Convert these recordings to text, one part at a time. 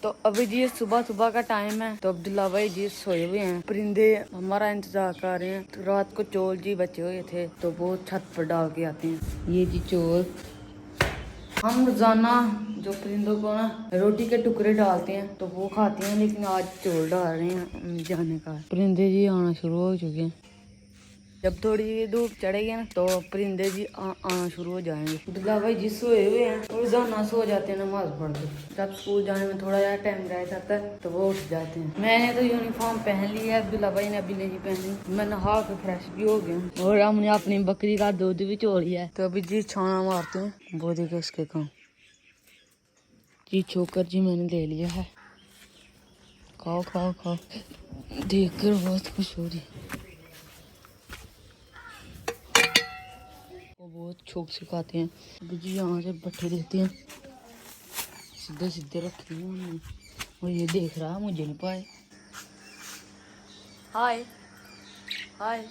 तो अभी जी सुबह सुबह का टाइम है, तो अब्दुल्ला भाई जी सोए हुए हैं। परिंदे हमारा इंतजार कर रहे हैं। तो रात को चोल जी बचे हुए थे, तो वो छत पर डाल के आते हैं। ये जी चोल हम रोजाना जो परिंदों को ना रोटी के टुकड़े डालते हैं तो वो खाते हैं, लेकिन आज चोल डाल रहे हैं जाने का। परिंदे जी आना शुरू हो चुके हैं। जब थोड़ी धूप चढ़ेगी ना तो परिंदे जी आना शुरू हो जाएंगे। अब्दुल्ला भाई जी सोए हुए हैं, रोजाना सो जाते हैं नमाज पढ़ के। जब स्कूल जाने में थोड़ा ज्यादा टाइम रह जाता है तो वो उठ जाते हैं। मैंने तो यूनिफॉर्म पहन ली है, अब्दुल्ला भाई ने अभी नहीं पहनी। मैं नहा के फ्रेश भी हो गया और हमने अपनी बकरी का दूध भी चो लिया है। तो अभी जी छाना मारते हैं, वो देखो इसके काम जी। चोकर जी मैंने ले लिया है, खाओ खाओ खाओ। देख कर बहुत खुश हो रही। वो बहुत छोक सिखाते हैं। अभी जी यहाँ से बट्टे देते हैं, सीधे सीधे रखते हैं हमने। और ये देख रहा है, मुझे नहीं पाए। हाय हाय,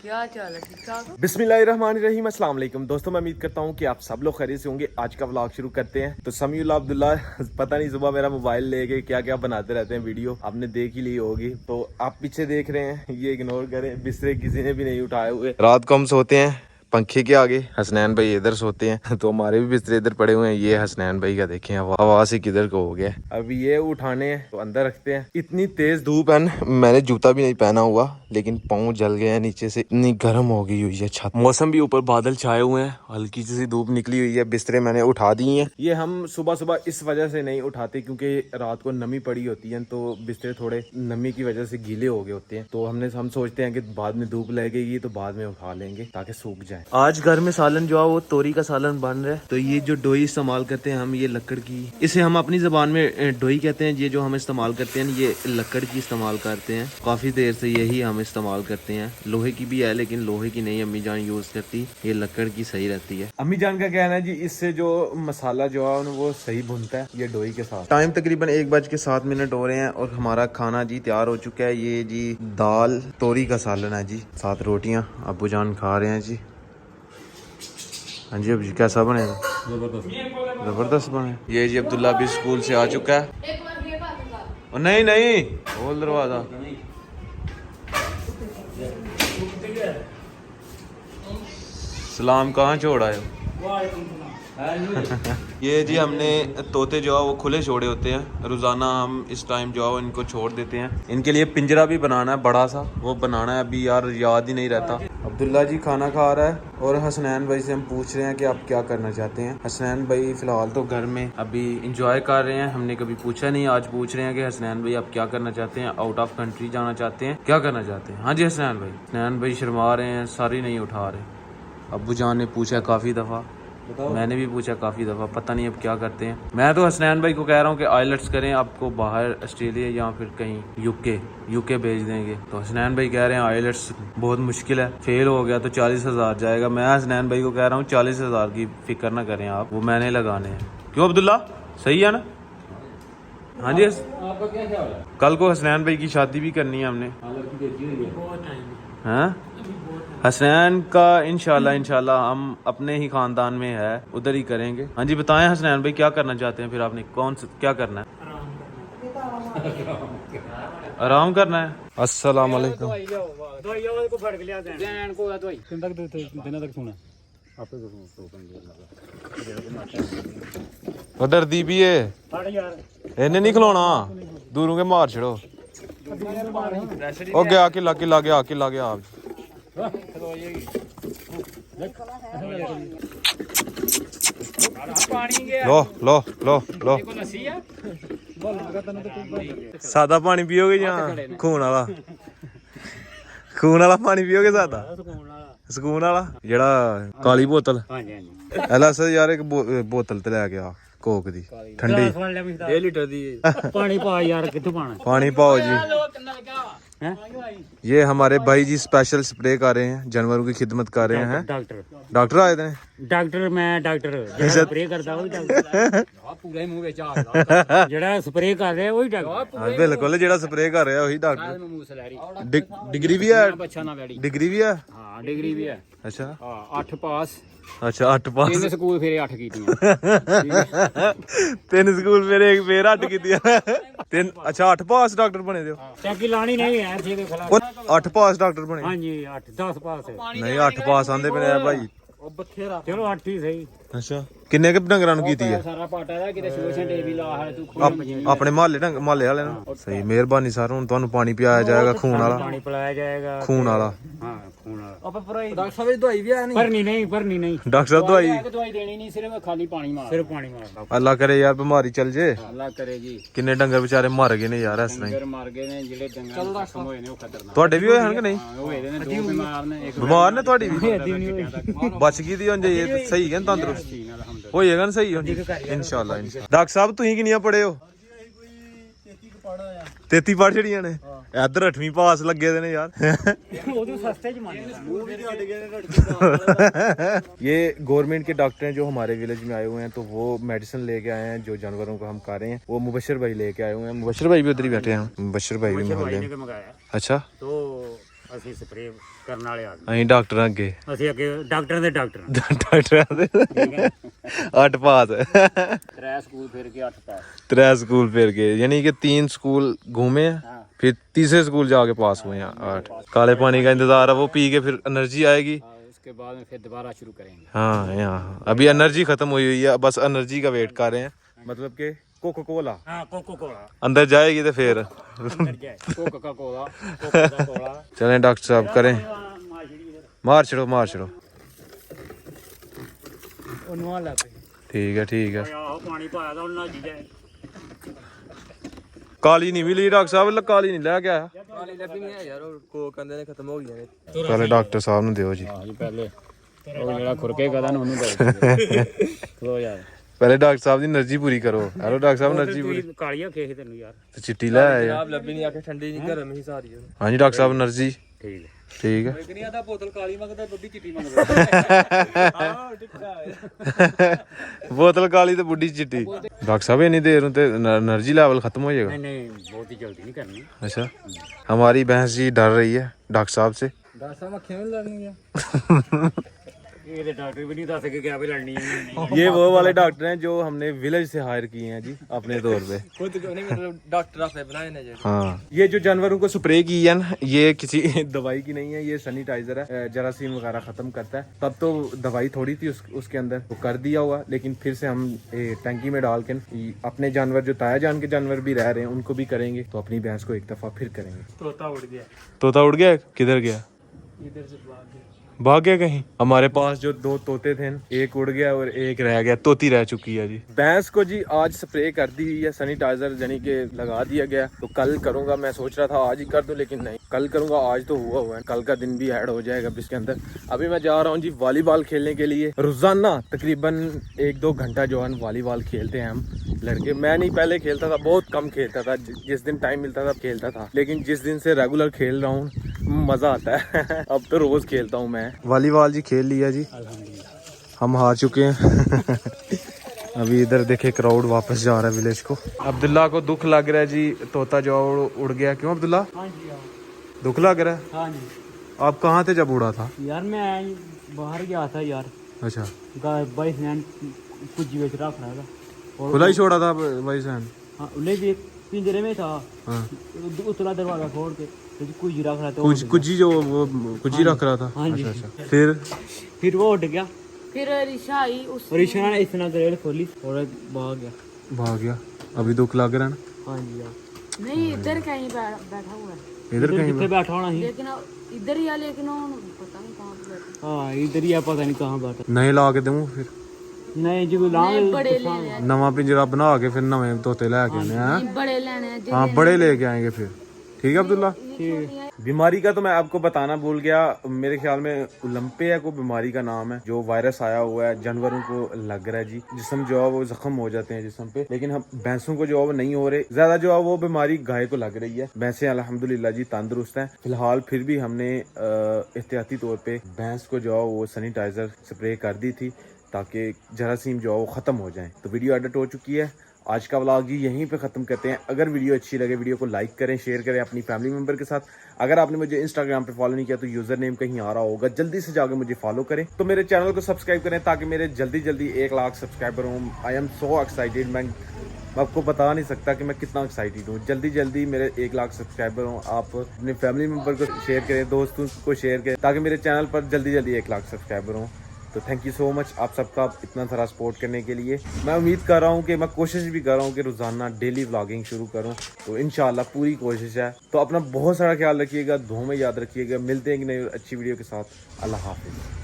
क्या चाल है? ठीक ठाक? बिस्मिल्लाहिर्रहमानिर्रहीम, अस्सलाम वालेकुम दोस्तों। मैं उम्मीद करता हूँ कि आप सब लोग खैरियत से होंगे। आज का व्लॉग शुरू करते हैं। तो समीउल्लाह अब्दुल्ला पता नहीं सुबह मेरा मोबाइल लेके क्या क्या बनाते रहते हैं वीडियो, आपने देख ही ली होगी। तो आप पीछे देख रहे हैं, ये इग्नोर करें। बिस्तरे किसी ने भी नहीं उठाए हुए। रात को हम सोते हैं पंखे के आगे, हसनैन भाई इधर सोते हैं। तो हमारे भी बिस्तरे इधर पड़े हुए हैं। ये हसनैन भाई का देखें हवा से किधर को हो गया। अब ये उठाने हैं तो अंदर रखते हैं। इतनी तेज धूप है, मैंने जूता भी नहीं पहना हुआ, लेकिन पाँव जल गए हैं नीचे से, इतनी गर्म हो गई हुई है छत। मौसम भी ऊपर बादल छाए हुए हैं, हल्की सी धूप निकली हुई है। बिस्तरे मैंने उठा दिए हैं। ये हम सुबह सुबह इस वजह से नहीं उठाते क्योंकि रात को नमी पड़ी होती है, तो बिस्तरे थोड़े नमी की वजह से गीले हो गए होते हैं। तो हम सोचते हैं कि बाद में धूप लगेगी तो बाद में उठा लेंगे ताकि सूख जाए। आज घर में सालन जो है वो तोरी का सालन बन रहा है। तो ये जो डोई इस्तेमाल करते हैं हम, ये लकड़ की, इसे हम अपनी जबान में डोई कहते हैं। ये जो हम इस्तेमाल करते हैं ये लकड़ की इस्तेमाल करते हैं। काफी देर से यही हम इस्तेमाल करते हैं। लोहे की भी है लेकिन लोहे की नहीं अम्मी जान यूज करती, ये लकड़ की सही रहती है। अम्मी जान का कहना है जी इससे जो मसाला जो है वो सही भुनता है ये डोई के साथ। टाइम तकरीबन 1:07 हो रहे हैं और हमारा खाना जी तैयार हो चुका है। ये जी दाल तोरी का सालन है जी, 7 रोटियां अब्बू जान खा रहे हैं जी। हाँ जी, अभी कैसा बनेगा? जबरदस्त बने। ये जी अब्दुल्ला भी स्कूल से आ चुका है। और नहीं नहीं खोल दरवाजा। सलाम कहाँ छोड़ आए हो? ये जी हमने तोते जो है वो खुले छोड़े होते हैं। रोजाना हम इस टाइम जो है इनको छोड़ देते हैं। इनके लिए पिंजरा भी बनाना है बड़ा सा, वो बनाना है अभी यार याद ही नहीं रहता। अब्दुल्ला जी खाना खा रहा है और हसनैन भाई से हम पूछ रहे हैं कि आप क्या करना चाहते हैं। हसनैन भाई फिलहाल तो घर में अभी इंजॉय कर रहे हैं। हमने कभी पूछा नहीं, आज पूछ रहे हैं कि हसनैन भाई आप क्या करना चाहते हैं? आउट ऑफ कंट्री जाना चाहते हैं, क्या करना चाहते हैं? हाँ जी हसनैन भाई। हसनैन भाई शर्मा रहे हैं, सारी नहीं उठा रहे। अब्बू जान ने पूछा काफ़ी दफ़ा, मैंने भी पूछा काफ़ी दफ़ा, पता नहीं अब क्या करते हैं। मैं तो हसनैन भाई को कह रहा हूँ कि आइलेट्स करें, आपको बाहर ऑस्ट्रेलिया या फिर कहीं यूके भेज देंगे। तो हसनैन भाई कह रहे हैं आइलेट्स बहुत मुश्किल है, फेल हो गया तो 40,000 जाएगा। मैं हसनैन भाई को कह रहा हूँ 40,000 की फिक्र ना करें आप, वो मैंने लगाने हैं। क्यों अब्दुल्ला, सही है ना? हाँ जी। आपका क्या ख्याल है? कल को हसनैन भाई की शादी भी करनी है हमने। हाँ हसनैन का इंशाल्लाह हम अपने ही खानदान में है, उधर ही करेंगे। हाँ जी बताएं हसनैन भाई क्या करना चाहते हैं? फिर आपने क्या करना है? आराम करना है। अस्सलाम वालेकुम। उधर दी भी है, इन्हें नहीं खिलौना, दूरों के मार छड़ो। ओ गया किला किला गया किला गया आप। लो लो लो लो, सादा पानी पियोगे या खून वाला? खून वाला पानी पियोगे सादा? सुकून वाला जेड़ा काली बोतल? एला सर यार एक बोतल ते लै गया कोक दी ठंडी 1 लीटर दी। पानी पा यार, कित्थों पाना? पानी पाओ जी। हैं? ये हमारे भाई जी स्पेशल स्प्रे कर रहे हैं, जानवरों की खिदमत कर रहे हैं। डॉक्टर डॉक्टर आए थे। डॉक्टर मैं डॉक्टर ਜਿਹੜਾ ਸਪਰੇ ਕਰਦਾ ਉਹ ਡਾਕਟਰ ਪੂਰਾ ਹੀ ਮੂੰਹ ਵਿੱਚ ਆ ਜਿਹੜਾ ਸਪਰੇ ਕਰ ਰਿਹਾ ਉਹ ਹੀ ਡਾਕਟਰ ਹਾਂ ਬਿਲਕੁਲ, ਜਿਹੜਾ ਸਪਰੇ ਕਰ ਰਿਹਾ ਉਹੀ ਡਾਕਟਰ। ਮੂੰਹ ਸਲੈਰੀ ਡਿਗਰੀ ਵੀ ਹੈ? ਬੱਚਾ ਨਾ ਵੈੜੀ ਡਿਗਰੀ ਵੀ ਹੈ? ਹਾਂ ਡਿਗਰੀ ਵੀ ਹੈ। ਅੱਛਾ ਹਾਂ 8 ਪਾਸ ਅੱਛਾ 8 ਪਾਸ। 3 ਸਕੂਲ ਫੇਰੇ 8 ਕੀਤੀਆਂ 3 ਸਕੂਲ ਫੇਰ 8 ਕੀਤੀਆਂ। 3 ਅੱਛਾ 8 ਪਾਸ ਡਾਕਟਰ ਬਣੇ ਦਿਓ। ਚੱਕੀ ਲਾਣੀ ਨਹੀਂ ਹੈ ਜਿਹਦੇ ਖਿਲਾਫ। ਉਹ 8 ਪਾਸ ਡਾਕਟਰ ਬਣੇ? ਹਾਂਜੀ 8 10 ਪਾਸ ਹੈ। ਨਹੀਂ 8 ਪਾਸ ਆਂਦੇ ਪਏ ਆ ਭਾਈ। ਉਹ ਬਥੇਰਾ ਚਲੋ 8 ਹੀ ਸਹੀ। ਅੱਛਾ ਕਿੰਨੇ ਕੁ ਡੰਗਰਾਂ ਨੂੰ ਕੀਤੀ ਹੈ? ਸਾਰਾ ਪਾਟਾ ਦਾ ਕਿਤੇ ਸੋਲੂਸ਼ਨ ਟੀ ਵੀ ਲਾ ਹੈ ਤੂੰ ਖੂਨ ਆਪਣੇ ਮਹੱਲੇ ਵਾਲਿਆਂ ਨੂੰ? ਸਹੀ, ਮਿਹਰਬਾਨੀ ਸਰ। ਹੁਣ ਤੁਹਾਨੂੰ ਪਾਣੀ ਪਿਆਇਆ ਜਾਏਗਾ ਖੂਨ ਵਾਲਾ? ਪਾਣੀ ਪਿਲਾਇਆ ਜਾਏਗਾ ਖੂਨ ਵਾਲਾ? ਹਾਂ ਖੂਨ ਵਾਲਾ। ਆਪਾਂ ਡਾਕਟਰ ਸਾਹਿਬ ਦੀ ਦਵਾਈ ਵੀ ਆ ਨਹੀਂ? ਭਰਨੀ ਨਹੀਂ ਡਾਕਟਰ ਸਾਹਿਬ ਦਵਾਈ? ਦਵਾਈ ਦੇਣੀ ਨਹੀਂ, ਸਿਰਫ ਖਾਲੀ ਪਾਣੀ ਮਾਰ, ਸਿਰਫ ਪਾਣੀ ਮਾਰਦਾ। ਅੱਲਾ ਕਰੇ ਯਾਰ ਬਿਮਾਰੀ ਚੱਲ ਜੇ। ਅੱਲਾ ਕਰੇ ਜੀ। ਕਿੰਨੇ ਡੰਗਰ ਵਿਚਾਰੇ ਮਰ ਗਏ ਨੇ ਯਾਰ ਇਸ ਤਰ੍ਹਾਂ ਹੀ। ਡੰਗਰ ਮਰ ਗਏ ਨੇ ਜਿਹੜੇ ਡੰਗਰ ਖਤਮ ਹੋਏ ਨੇ ਉਹ ਖਤਰਨਾਕ। ਤੁਹਾਡੇ ਵੀ ਹੋਏ ਹਨ ਕਿ ਨਹੀਂ? ਹੋਏ ਨੇ, 2 ਬਿਮਾਰ ਨੇ। ਇੱਕ ਬਿਮਾਰ ਨੇ ਤੁਹਾਡੀ ਵੀ? ਹੋਈ ਬਚ ਗਈ ਦੀ ਹੁਣ ਜੇ ਇਹ ਸਹੀ ਹੈ ਤੰਦਰੁਸਤ ਅਲਹਮਦੁਲਿਲਾ। ਹੋ ਜਾਏਗਾ ਨਾ ਸਹੀ ਹੁਣ ਇਨਸ਼ਾਅੱਲਾ। ਡਾਕਟਰ ਸਾਹਿਬ ਤੁਸੀਂ ਕਿੰਨੀਆਂ ਪੜ੍ਹੇ ਹੋ? 33 ਪੜ੍ਹ ਛੜੀਆਂ ਨੇ। ਇੱਧਰ 8ਵੀਂ ਪਾਸ ਲੱਗੇ ਦੇ ਨੇ यार। ਉਹਦੇ ਸਸਤੇ ਚ ਮੰਨ ये गवर्नमेंट के डॉक्टर हैं जो हमारे विलेज में आए हुए हैं, तो वो मेडिसिन लेके आए हैं जो जानवरों को हम खा रहे हैं। वो मुबशर भाई लेके आए हुए हैं। मुबशर भाई भी उधर ही बैठे हैं। मुबशर भाई भी मोहल्ले में। ਮੰਗਾਇਆ अच्छा तो ਅਸੀਂ ਸਪਰੇ ਕਰਨ ਵਾਲੇ ਆਦਮੀ। ਅਸੀਂ ਡਾਕਟਰ ਅੱਗੇ ਅਸੀਂ ਅੱਗੇ ਡਾਕਟਰ ਦੇ ਡਾਕਟਰ ਡਾਕਟਰਾਂ ਦੇ 8 पास 3 ਸਕੂਲ ਫਿਰ ਕੇ 8 ਪਾਸ। 3 स्कूल फिर गए, यानी कि 3 स्कूल घूमे हैं, फिर तीसरे स्कूल जाके पास हुए हैं 8। काले पानी का इंतजार है, वो पी के फिर एनर्जी आएगी। उसके बाद में फिर दोबारा शुरू करेंगे। हाँ यहाँ अभी एनर्जी खत्म हुई हुई है, बस एनर्जी का वेट कर रहे हैं। मतलब कि कोका कोला हाँ कोको कोला अंदर जाएगी तो फिर कोका कोला। चलें डॉक्टर साहब करें। मार छड़ो मार छड़ो। ठीक है। पानी पाया था उन्होंने जी जाए। काली नहीं मिली डॉक्टर साहब, काली नहीं लैके आया। ਕਾਲੀ ਲੱਭੀ ਨਹੀਂ ਆ ਯਾਰ, ਉਹ ਕੋ ਕੰਦੇ ਨੇ ਖਤਮ ਹੋ ਗਈਆਂ ਨੇ। पहले डॉक्टर साहब ने दियो जी। हाँ जी पहले ਉਹ ਜਿਹੜਾ ਖੁਰਕੇ ਕਹਦਾ ਨਾ ਉਹਨੂੰ ਦੋ। ਖਲੋ ਯਾਰ पहले डॉक्टर साहब की एनर्जी पूरी करो। हेलो डॉक्टर साहब एनर्जी पूरी। ਕਾਲੀਆਂ ਖੇਖ ਤੈਨੂੰ ਯਾਰ तो चिट्टी ले आए। ਆਪ ਲੱਭੀ ਨਹੀਂ, ਆ ਕੇ ਠੰਡੀ ਨਹੀਂ ਗਰਮ ਹੀ ਸਾਰੀ। हाँ जी डॉक्टर साहब एनर्जी ਠੀਕ ਹੈ। ठीक है। ਇੱਕ ਨਹੀਂ ਆਦਾ ਬੋਤਲ ਕਾਲੀ ਮੰਗਦਾ, ਬੱਬੀ ਚਿੱਟੀ ਮੰਗਦਾ। ਹਾਂ ਟਿੱਕਾ बोतल काली तो बुढ़ी चिट्टी। डॉक्टर साहब इतनी देर तो एनर्जी लेवल खत्म हो जाएगा। नहीं बहुत ही जल्दी नहीं करनी। अच्छा हमारी भैंस जी डर रही है डॉक्टर साहब से। ਡਾਕਟਰ ਸਾਹਿਬ ਅੱਖੀਆਂ ਵੀ ਲੜਨੀਆਂ। ये तो डॉक्टर भी नहीं दस के क्या भी लड़नी है। ये वो वाले डॉक्टर हैं जो हमने विलेज से हायर किए हैं जी अपने तौर पे। खुद को नहीं, मतलब डॉक्टर आपने बनाए ना। हाँ ये जो जानवरों को स्प्रे की है ना, ये किसी दवाई की नहीं है, ये सैनिटाइजर है, जरासीम वगैरह खत्म करता है। तब तो दवाई थोड़ी थी उसके अंदर, वो कर दिया हुआ, लेकिन फिर से हम टंकी में डाल के अपने जानवर जो ताया जान के जानवर भी रह रहे हैं उनको भी करेंगे, तो अपनी भैंस को एक दफा फिर करेंगे। तोता उड़ गया। तोता उड़ गया? किधर गया? इधर से भाग गया कहीं? हमारे पास जो 2 तोते थे, एक उड़ गया और एक रह गया, तोती रह चुकी है जी। भैंस को जी आज स्प्रे कर दी है, सैनिटाइजर यानी कि लगा दिया गया। तो कल करूंगा, मैं सोच रहा था आज ही कर दूं, लेकिन नहीं कल करूंगा। आज तो हुआ है, कल का दिन भी ऐड हो जाएगा इसके अंदर। अभी मैं जा रहा हूँ जी वॉलीबॉल खेलने के लिए। रोजाना तकरीबन 1-2 घंटा जो है वॉलीबॉल खेलते हैं हम लड़के। मैं नहीं पहले खेलता था, बहुत कम खेलता था, जिस दिन टाइम मिलता था खेलता था, लेकिन जिस दिन से रेगुलर खेल रहा हूँ मजा आता है। अब तो रोज खेलता हूँ मैं वॉलीबॉल जी। खेल लिया जी, हम हार चुके हैं। अभी इधर देखे क्राउड वापस जा रहा है विलेज को। अब्दुल्ला को दुख लग रहा है जी, तोता जो उड़ गया। क्यों अब्दुल्ला? हाँ जी दुख लग रहा है? हाँ जी। आप कहाँ थे जब उड़ा था? यार मैं बाहर गया था यार। अच्छा भाई स्नैन कुछ बेच रख रहा था और खुला ही छोड़ा था भाई साहब? हाँ उन्हें भी पिंजरे में था। हाँ उतला दरवाजा खोल के कुछ रख रहा था। कुछ जो वो कुछ ही रख रहा था। हाँ जी। अच्छा फिर वो उठ गया। फिर रिशा आई उस और ईशा ने इतना ग्रेड खोली और भाग गया। अभी दुख लग रहा है ना? हाँ जी यार। नहीं इधर कहीं बैठा हुआ है, इधर कहीं कितने बैठा होना ही। लेकिन इधर ही है, लेकिन वो पता नहीं कहाँ पे बैठा। हाँ इधर ही है, पता नहीं कहाँ बैठा। नहीं ला के दूँ फिर नहीं जी लांग बड़े लेने हैं, नवा पिंजरा बना के फिर नवे तोते लेके आने हैं। बड़े लेने हैं। हाँ बड़े लेके आएंगे फिर। ठीक है अब्दुल्ला। बीमारी का तो मैं आपको बताना भूल गया, मेरे ख्याल में ओलंपिया को बीमारी का नाम है, जो वायरस आया हुआ है, जानवरों को लग रहा है जी, जिस्म जो है वो जख्म हो जाते हैं जिस्म पे, लेकिन हम भैंसों को जो है वो नहीं हो रहे, ज्यादा जो है वो बीमारी गाय को लग रही है। भैंसें अल्हम्दुलिल्लाह जी तंदुरुस्त हैं फिलहाल, फिर भी हमने एहतियाती तौर पे भैंस को जो है वो सैनिटाइजर स्प्रे कर दी थी ताकि जरासीम जो है वो खत्म हो जाए। तो वीडियो एडिट हो चुकी है, आज का व्लॉग जी यहीं पे ख़त्म करते हैं। अगर वीडियो अच्छी लगे वीडियो को लाइक करें, शेयर करें अपनी फैमिली मेंबर के साथ। अगर आपने मुझे इंस्टाग्राम पे फॉलो नहीं किया तो यूज़र नेम कहीं आ रहा होगा, जल्दी से जाकर मुझे फॉलो करें। तो मेरे चैनल को सब्सक्राइब करें ताकि मेरे जल्दी 1 लाख सब्सक्राइबर हूँ। आई एम सो एक्साइटेड, मैं आपको बता नहीं सकता कि मैं कितना एक्साइटेड हूँ। जल्दी मेरे 1 लाख सब्सक्राइबर हूँ। आप अपने फैमिली मेंबर को शेयर करें, दोस्तों को शेयर करें ताकि मेरे चैनल पर जल्दी 1 लाख सब्सक्राइबर हों। तो थैंक यू सो मच आप सबका इतना सारा सपोर्ट करने के लिए। मैं उम्मीद कर रहा हूँ कि मैं कोशिश भी कर रहा हूँ कि रोज़ाना डेली व्लॉगिंग शुरू करूँ, तो इंशाल्लाह पूरी कोशिश है। तो अपना बहुत सारा ख्याल रखिएगा, दुआ में याद रखिएगा। मिलते हैं कि नई अच्छी वीडियो के साथ। अल्लाह हाफिज़।